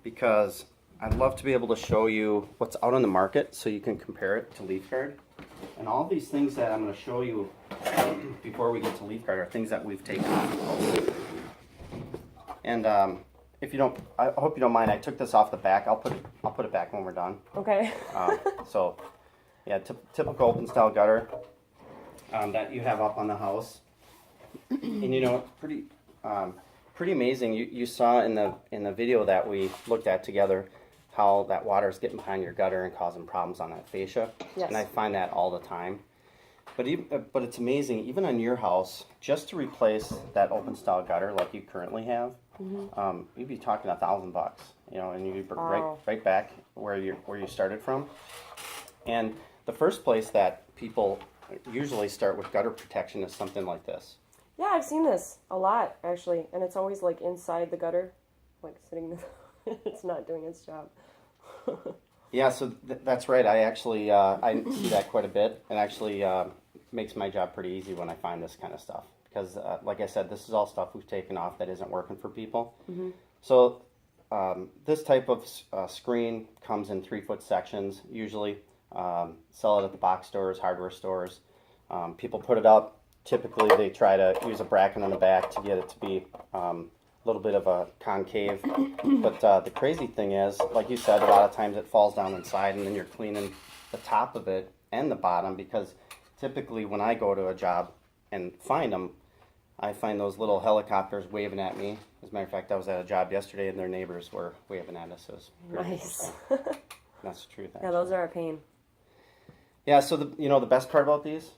because I'd love to be able to show you what's out on the market so you can compare it to LeafGuard. And all these things that I'm going to show you before we get to LeafGuard are things that we've taken off. And if you don't, I hope you don't mind. I took this off the back. I'll put it back when we're done. Okay. So, yeah, typical open style gutter that you have up on the house. And you know, it's pretty amazing. You saw in the video that we looked at together how that water is getting behind your gutter and causing problems on that fascia. Yes. And I find that all the time. But it's amazing, even on your house, just to replace that open style gutter like you currently have, you'd be talking $1,000, you know, and you'd be right back where you started from. And the first place that people usually start with gutter protection is something like this. Yeah, I've seen this a lot actually, and it's always like inside the gutter, like sitting. It's not doing its job. Yeah, so that's right. I actually I see that quite a bit, and actually makes my job pretty easy when I find this kind of stuff. Because, like I said, this is all stuff we've taken off that isn't working for people. So this type of screen comes in 3-foot sections usually. Sell it at the box stores, hardware stores. People put it up. Typically, they try to use a bracket on the back to get it to be a little bit of a concave. But the crazy thing is, like you said, a lot of times it falls down inside, and then you're cleaning the top of it and the bottom, because typically when I go to a job and find them, I find those little helicopters waving at me. As a matter of fact, I was at a job yesterday and their neighbors were waving at us. It was pretty Nice. That's the truth, actually. Yeah, those are a pain. Yeah, so the best part about these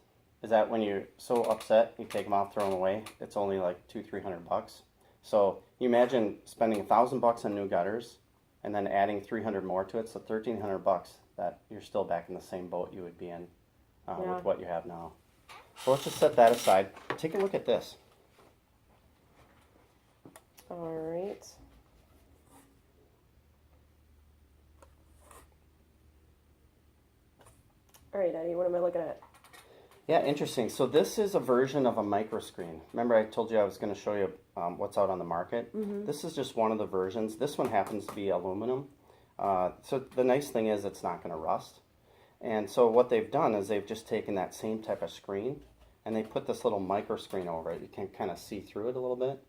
is that when you're so upset, you take them off, throw them away. It's only like $200-300. So you imagine spending $1,000 on new gutters and then adding 300 more to it, so $1,300 that you're still back in the same boat you would be in with what you have now. So let's just set that aside. Take a look at this. All right. All right, Eddie, what am I looking at? Yeah, interesting. So this is a version of a microscreen. Remember I told you I was going to show you what's out on the market? This is just one of the versions. This one happens to be aluminum. So the nice thing is it's not going to rust. And so what they've done is they've just taken that same type of screen and they put this little micro screen over it. You can kind of see through it a little bit.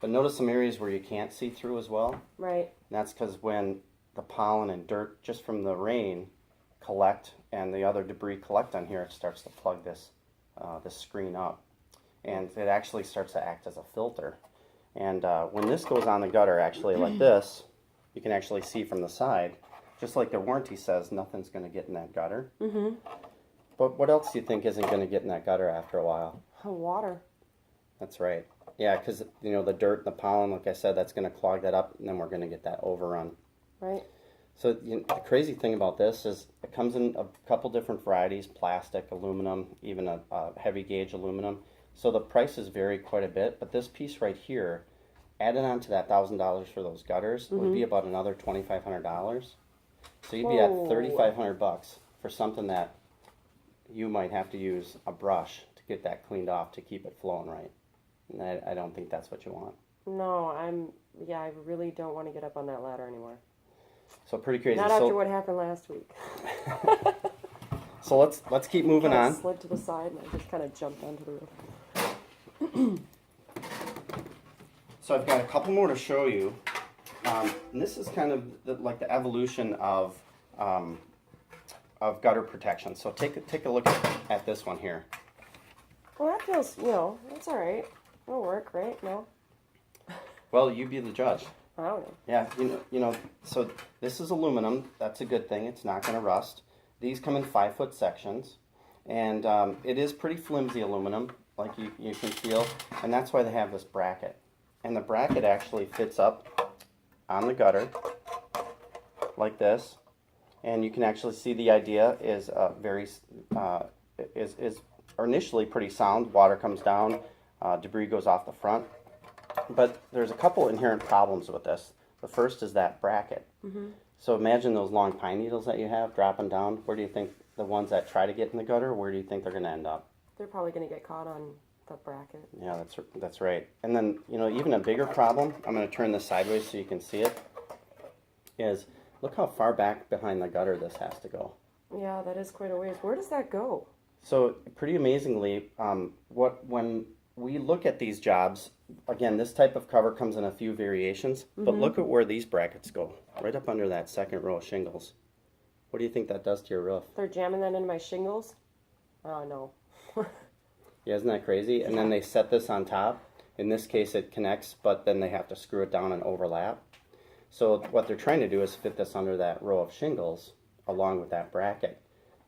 But notice some areas where you can't see through as well. Right. And that's because when the pollen and dirt just from the rain collect and the other debris collect on here, it starts to plug this screen up, and it actually starts to act as a filter. And when this goes on the gutter, actually like this, you can actually see from the side, just like the warranty says, nothing's going to get in that gutter. But what else do you think isn't going to get in that gutter after a while? Water. That's right. Yeah, because the dirt and the pollen, like I said, that's going to clog that up, and then we're going to get that overrun. Right. So the crazy thing about this is it comes in a couple different varieties: plastic, aluminum, even a heavy gauge aluminum. So the prices vary quite a bit, but this piece right here, added on to that $1,000 for those gutters, would be about another $2,500. So you'd be at $3,500 for something that you might have to use a brush to get that cleaned off to keep it flowing right. And I don't think that's what you want. No, I really don't want to get up on that ladder anymore. So pretty crazy. Not after what happened last week. So let's keep moving on. I slid to the side and I just kind of jumped onto the roof. So I've got a couple more to show you. And this is kind of like the evolution of gutter protection. So take a look at this one here. Well, that feels, that's all right. It'll work, right? No? Well, you be the judge. I don't know. Yeah, so this is aluminum. That's a good thing. It's not going to rust. These come in 5-foot sections, and it is pretty flimsy aluminum, like you can feel, and that's why they have this bracket. And the bracket actually fits up on the gutter like this, and you can actually see the idea is initially pretty sound. Water comes down, debris goes off the front. But there's a couple inherent problems with this. The first is that bracket. So imagine those long pine needles that you have dropping down. Where do you think the ones that try to get in the gutter, where do you think they're going to end up? They're probably going to get caught on the bracket. Yeah, that's right. And then, even a bigger problem, I'm going to turn this sideways so you can see it. is look how far back behind the gutter this has to go. Yeah, that is quite a ways. Where does that go? So pretty amazingly, when we look at these jobs, again, this type of cover comes in a few variations, but look at where these brackets go, right up under that second row of shingles. What do you think that does to your roof? They're jamming that into my shingles? Oh, no. Yeah, isn't that crazy? And then they set this on top. In this case, it connects, but then they have to screw it down and overlap. So what they're trying to do is fit this under that row of shingles along with that bracket.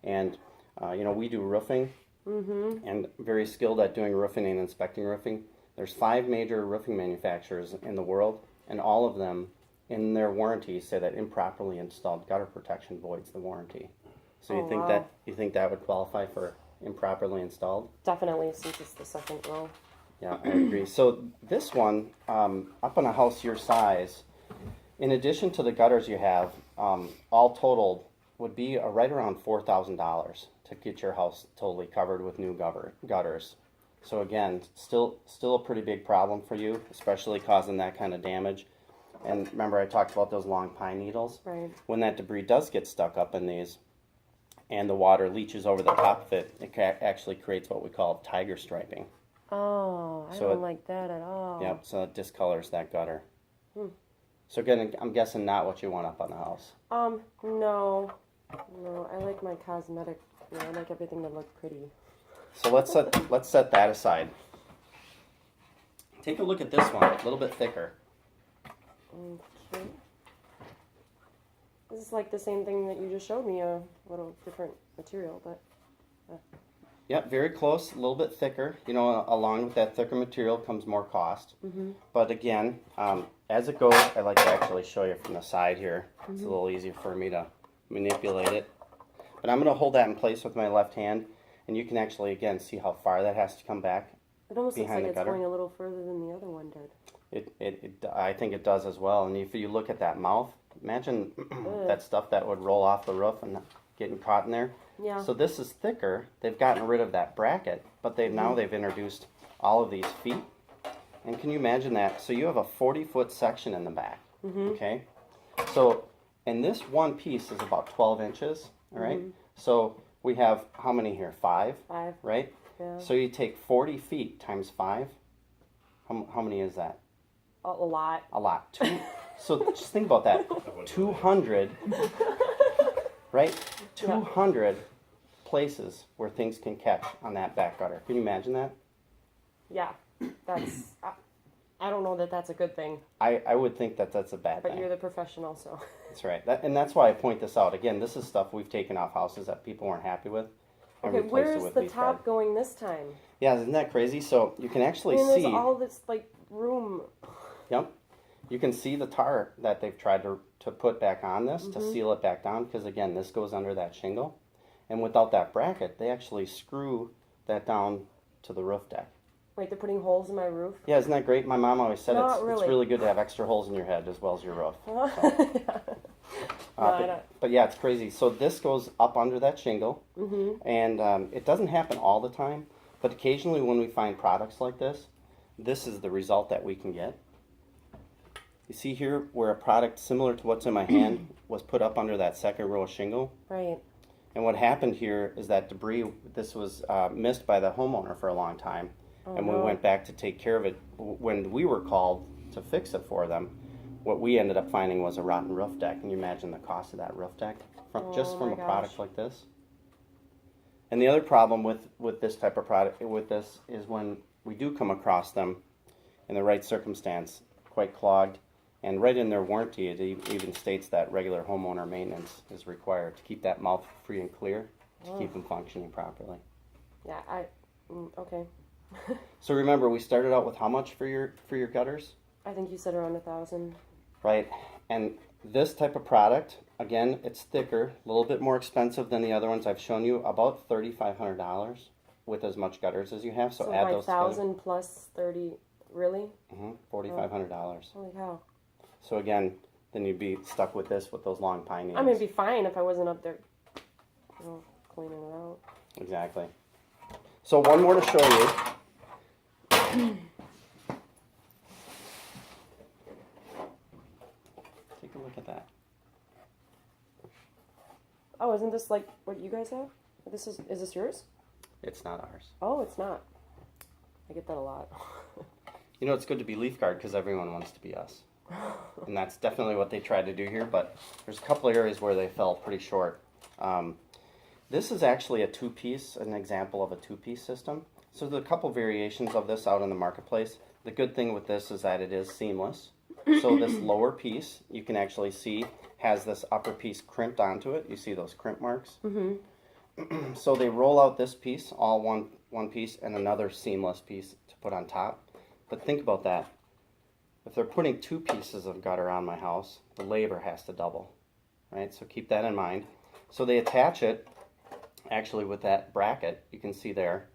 And, we do roofing and very skilled at doing roofing and inspecting roofing. There's 5 major roofing manufacturers in the world, and all of them in their warranty say that improperly installed gutter protection voids the warranty. So Oh, wow. you think that would qualify for improperly installed? Definitely, since it's the second row. Yeah, I agree. So this one, up on a house your size, in addition to the gutters you have, all totaled would be right around $4,000 to get your house totally covered with new gutters. So again, still a pretty big problem for you, especially causing that kind of damage. And remember, I talked about those long pine needles. Right. When that debris does get stuck up in these, and the water leaches over the top of it, it actually creates what we call tiger striping. Oh, I So don't it- like that at all. Yep, so it discolors that gutter. So again, I'm guessing not what you want up on the house. No. No, I like my cosmetic. I like everything to look pretty. So let's set that aside. Take a look at this one, a little bit thicker. Okay. This is like the same thing that you just showed me, a little different material, but Yep, very close, a little bit thicker. Along with that thicker material comes more cost. But again, as it goes, I like to actually show you from the side here. It's a little easier for me to manipulate it. But I'm going to hold that in place with my left hand, and you can actually, again, see how far that has to come back. it almost looks Behind like the it's gutter? going a little further than the other one did. I think it does as well. And if you look at that mouth, imagine that stuff that would roll off the roof and getting caught in there. Yeah. So this is thicker. They've gotten rid of that bracket, but now they've introduced all of these feet. And can you imagine that? So you have a 40-foot section in the back. Okay. So, and this one piece is about 12 inches. All right. So we have how many here? 5. 5. Right. Yeah. So you take 40 feet times 5. How many is that? A lot. A lot. So just think about that. 200, right? 200 places where things can catch on that back gutter. Can you imagine that? Yeah. That's. I don't know that that's a good thing, I would think that that's a bad but thing. you're the professional, so. That's right. And that's why I point this out. Again, this is stuff we've taken off houses that people weren't happy with. And Okay, replaced it where's with the leaf top pad. going this time? Yeah, isn't that crazy? So you can actually I mean, see. there's all this like room. Yep. You can see the tar that they've tried to put back on this to seal it back down because, again, this goes under that shingle. And without that bracket, they actually screw that down to the roof deck. Wait, they're putting holes in my roof? Yeah, isn't that great? My mom always said Not it's really. really good to have extra holes in your head as well as your roof. I don't. But yeah, it's crazy. So this goes up under that shingle, and it doesn't happen all the time, but occasionally when we find products like this, this is the result that we can get. You see here where a product similar to what's in my hand was put up under that second row of shingle. Right. And what happened here is that debris, this was missed by the homeowner for a long time. And we no. went back to take care of it. When we were called to fix it for them, what we ended up finding was a rotten roof deck. Can you imagine the cost of that roof deck just from my a product gosh. like this? And the other problem with this type of product, with this, is when we do come across them in the right circumstance, quite clogged, and right in their warranty, it even states that regular homeowner maintenance is required to keep that mouth free and clear, to keep them functioning properly. Yeah, okay. So remember, we started out with how much for your gutters, I think you said around 1,000. right? And this type of product, again, it's thicker, a little bit more expensive than the other ones I've shown you, about $3,500 with as much gutters as you have. So add those together. 1,000 plus 30, really? $4,500. Holy cow. So again, then you'd be stuck with this with those long pine needles. I mean, it'd be fine if I wasn't up there, cleaning it out. Exactly. So one more to show you. Take a look at that. Oh, isn't this like what you guys have? Is this yours? It's not ours. Oh, it's not. I get that a lot. You know, it's good to be Leaf Guard because everyone wants to be us. And that's definitely what they tried to do here, but there's a couple of areas where they fell pretty short. This is actually a two-piece, an example of a two-piece system. So there's a couple variations of this out in the marketplace. The good thing with this is that it is seamless. So this lower piece, you can actually see, has this upper piece crimped onto it. You see those crimp marks? Mm-hmm. So they roll out this piece, all one piece, and another seamless piece to put on top. But think about that. If they're putting two pieces of gutter on my house, the labor has to double, right? So keep that in mind. So they attach it actually with that bracket, you can see there.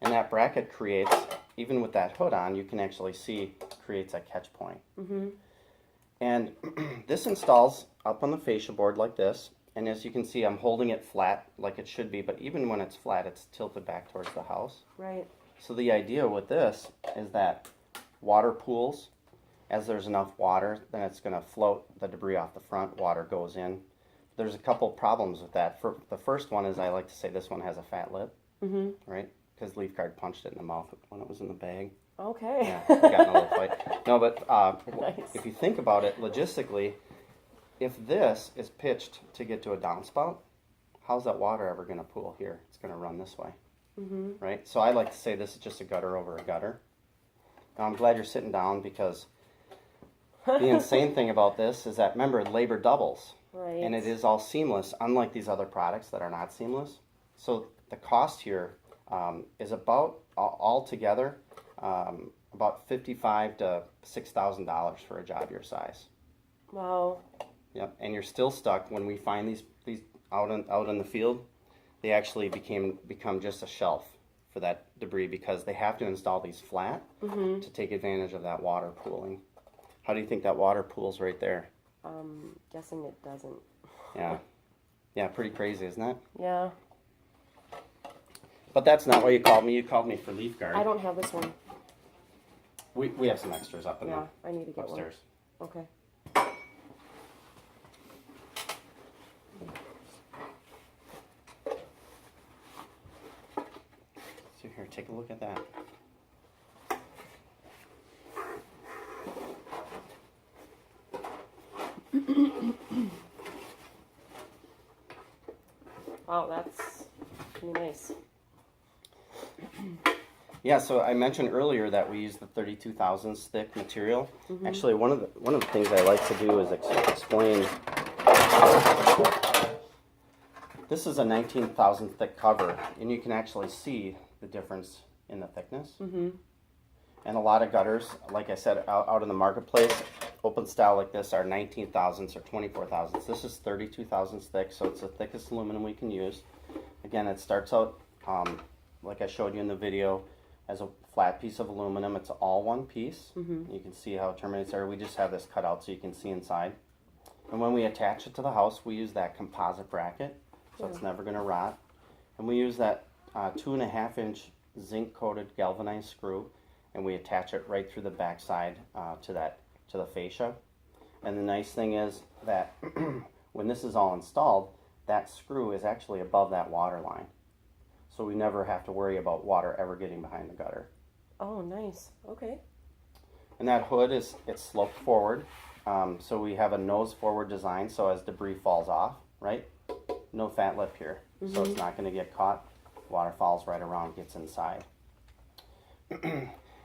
And that bracket creates, even with that hood on, you can actually see creates a catch point. Mm-hmm. And this installs up on the fascia board like this. And as you can see, I'm holding it flat like it should be, but even when it's flat, it's tilted back towards the house. Right. So the idea with this is that water pools, as there's enough water, then it's going to float the debris off the front, water goes in. There's a couple problems with that. The first one is I like to say this one has a fat lip, right? Because Leaf Guard punched it in the mouth when it was in the bag. Okay. Yeah, we got in a little fight. No, but Nice. if you think about it logistically, if this is pitched to get to a downspout, how's that water ever going to pool here? It's going to run this way, right? So I like to say this is just a gutter over a gutter. Now I'm glad you're sitting down because the insane thing about this is that, remember, labor doubles. Right. And it is all seamless, unlike these other products that are not seamless. So the cost here is about, altogether, about $5,500 to $6,000 for a job your size. Wow. Yep. And you're still stuck when we find these out in the field. They actually become just a shelf for that debris because they have to install these flat to take advantage of that water pooling. How do you think that water pools right there? Guessing it doesn't. Yeah. Yeah, pretty crazy, isn't it? Yeah. But that's not why you called me. You called me for Leaf Guard. I don't have this one. We have some extras up in Yeah, I need to get upstairs. one. Okay. So here, take a look at that. Wow, that's pretty nice. Yeah, so I mentioned earlier that we use the 32 thousandths thick material. Actually, one of the things I like to do is explain. This is a 19 thousandth thick cover, and you can actually see the difference in the thickness. And a lot of gutters, like I said, out in the marketplace, open style like this are 19 thousandths or 24 thousandths. This is 32 thousandths thick, so it's the thickest aluminum we can use. Again, it starts out, like I showed you in the video, as a flat piece of aluminum. It's all one piece. You can see how it terminates there. We just have this cut out so you can see inside. And when we attach it to the house, we use that composite bracket, so it's never going to rot. And we use that 2.5 inch zinc coated galvanized screw, and we attach it right through the backside to the fascia. And the nice thing is that when this is all installed, that screw is actually above that water line. So we never have to worry about water ever getting behind the gutter. Oh, nice. Okay. And that hood it's sloped forward. So we have a nose forward design, so as debris falls off, right? No fat lip here. So it's not going to get caught. Water falls right around, gets inside.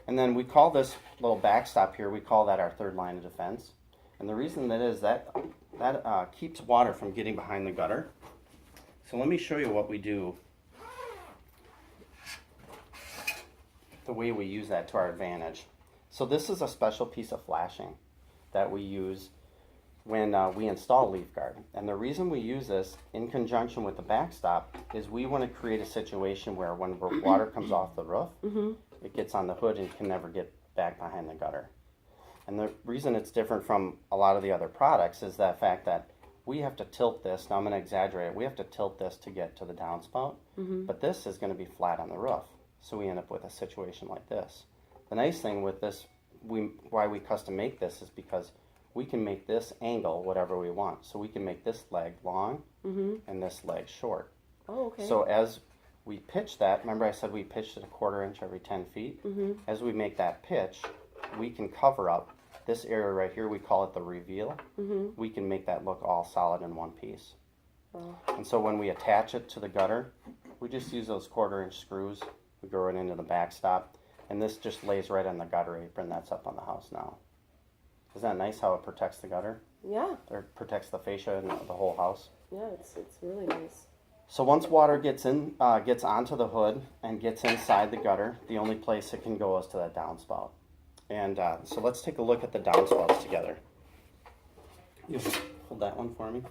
And then we call this little backstop here, we call that our third line of defense. And the reason that is that keeps water from getting behind the gutter. So let me show you what we do, the way we use that to our advantage. So this is a special piece of flashing that we use when we install Leaf Guard. And the reason we use this in conjunction with the backstop is we want to create a situation where when water comes off the roof, it gets on the hood and can never get back behind the gutter. And the reason it's different from a lot of the other products is that fact that we have to tilt this. Now I'm going to exaggerate it. We have to tilt this to get to the downspout, but this is going to be flat on the roof. So we end up with a situation like this. The nice thing with this, why we custom make this is because we can make this angle whatever we want. So we can make this leg long and this leg short. Oh, okay. So as we pitch that, remember I said we pitched it 1/4 inch every 10 feet? As we make that pitch, we can cover up this area right here. We call it the reveal. We can make that look all solid in one piece. Oh. And so when we attach it to the gutter, we just use those 1/4 inch screws. We go right into the backstop, and this just lays right on the gutter apron that's up on the house now. Isn't that nice how it protects the gutter? Yeah. Or protects the fascia and the whole house. Yeah, it's really nice. So once water gets onto the hood and gets inside the gutter, the only place it can go is to that downspout. And so let's take a look at the downspouts together. You hold that one for me.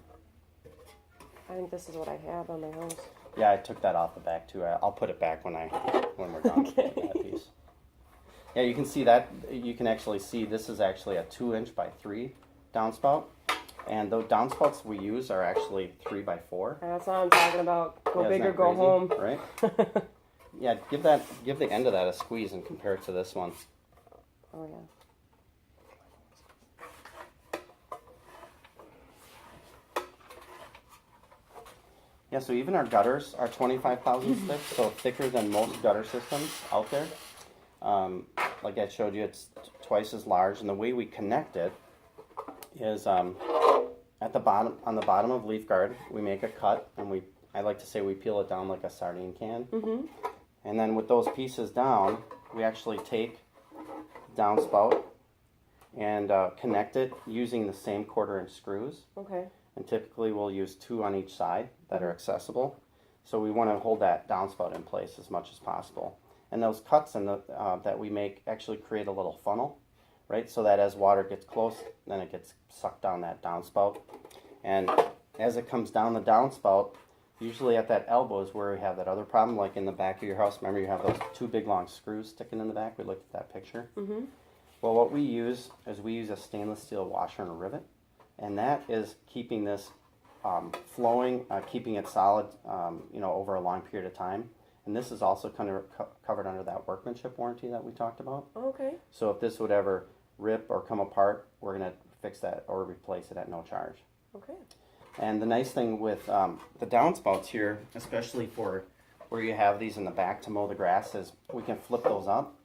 I think this is what I have on my house. Yeah, I took that off the back too. I'll put it back when we're done with that piece. Yeah, you can see that. You can actually see this is actually a 2 inch by 3 downspout. And the downspouts we use are actually 3 by 4. That's what I'm talking about. Go Yeah, big isn't or that go crazy? home. Right? Yeah, give the end of that a squeeze and compare it to this one. Oh, yeah. Yeah, so even our gutters are 25 thousandths thick, so thicker than most gutter systems out there. Like I showed you, it's twice as large, and the way we connect it is at the bottom, on the bottom of leaf guard, we make a cut, and I like to say we peel it down like a sardine can. And then with those pieces down, we actually take the downspout and connect it using the same 1/4 inch screws. Okay. And typically we'll use 2 on each side that are accessible. So we want to hold that downspout in place as much as possible. And those cuts that we make actually create a little funnel, right? So that as water gets close, then it gets sucked down that downspout. And as it comes down the downspout, usually at that elbow is where we have that other problem, like in the back of your house. Remember you have those 2 big long screws sticking in the back? We looked at that picture. Well, what we use is we use a stainless steel washer and a rivet. And that is keeping this flowing, keeping it solid, over a long period of time. And this is also kind of covered under that workmanship warranty that we talked about. Okay. So if this would ever rip or come apart, we're going to fix that or replace it at no charge. Okay. And the nice thing with the downspouts here, especially for where you have these in the back to mow the grass, is we can flip those up.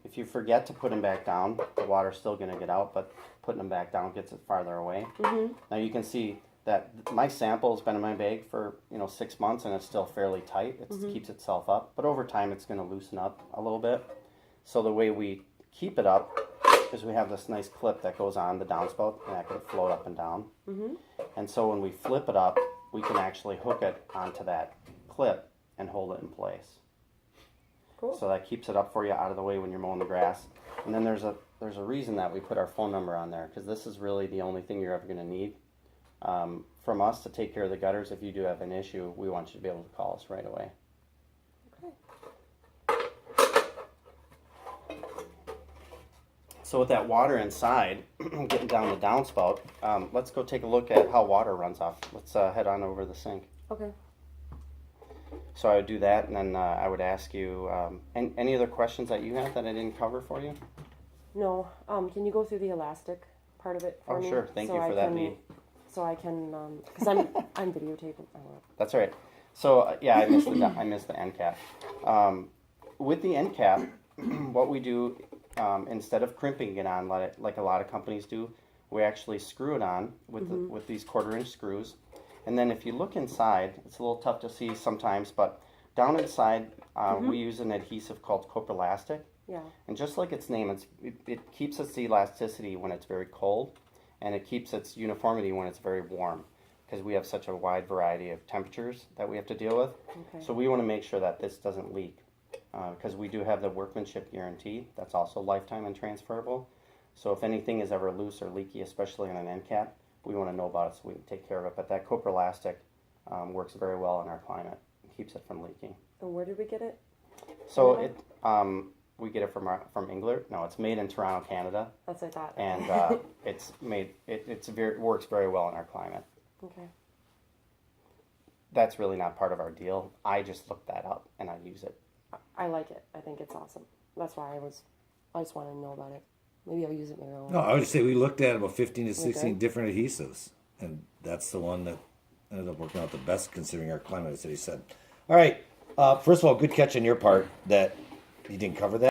If you forget to put them back down, the water's still going to get out, but putting them back down gets it farther away. Now you can see that my sample has been in my bag for 6 months and it's still fairly tight. It keeps itself up, but over time it's going to loosen up a little bit. So the way we keep it up is we have this nice clip that goes on the downspout and that can float up and down. And so when we flip it up, we can actually hook it onto that clip and hold it in place. Cool. So that keeps it up for you out of the way when you're mowing the grass. And then there's a reason that we put our phone number on there, because this is really the only thing you're ever going to need from us to take care of the gutters. If you do have an issue, we want you to be able to call us right away. Okay. So with that water inside, getting down the downspout, let's go take a look at how water runs off. Let's head on over the sink. Okay. So I would do that, and then I would ask you any other questions that you have that I didn't cover for you? No. Can you go through the elastic part of it for me? Oh, sure. Thank you for that lead. So I can, because I'm videotaping. That's all right. So yeah, I missed the end cap. With the end cap, what we do instead of crimping it on like a lot of companies do, we actually screw it on with these 1/4 inch screws. And then if you look inside, it's a little tough to see sometimes, but down inside we use an adhesive called Coprolastic. Yeah. And just like its name, it keeps its elasticity when it's very cold, and it keeps its uniformity when it's very warm, because we have such a wide variety of temperatures that we have to deal with. Okay. So we want to make sure that this doesn't leak, because we do have the workmanship guarantee that's also lifetime and transferable. So if anything is ever loose or leaky, especially on an end cap, we want to know about it so we can take care of it. But that Coprolastic works very well in our climate. It keeps it from leaking. And where did we get it? So we get it from England. No, it's made in Toronto, Canada. That's what I thought. And it works very well in our climate. Okay. That's really not part of our deal. I just looked that up and I use it. I like it. I think it's awesome. That's why I just wanted to know about it. Maybe I'll use it later on. No, I would say we looked at about 15 to 16 Okay. different adhesives, and that's the one that ended up working out the best considering our climate, as he said. All right. First of all, good catch on your part that you didn't cover that.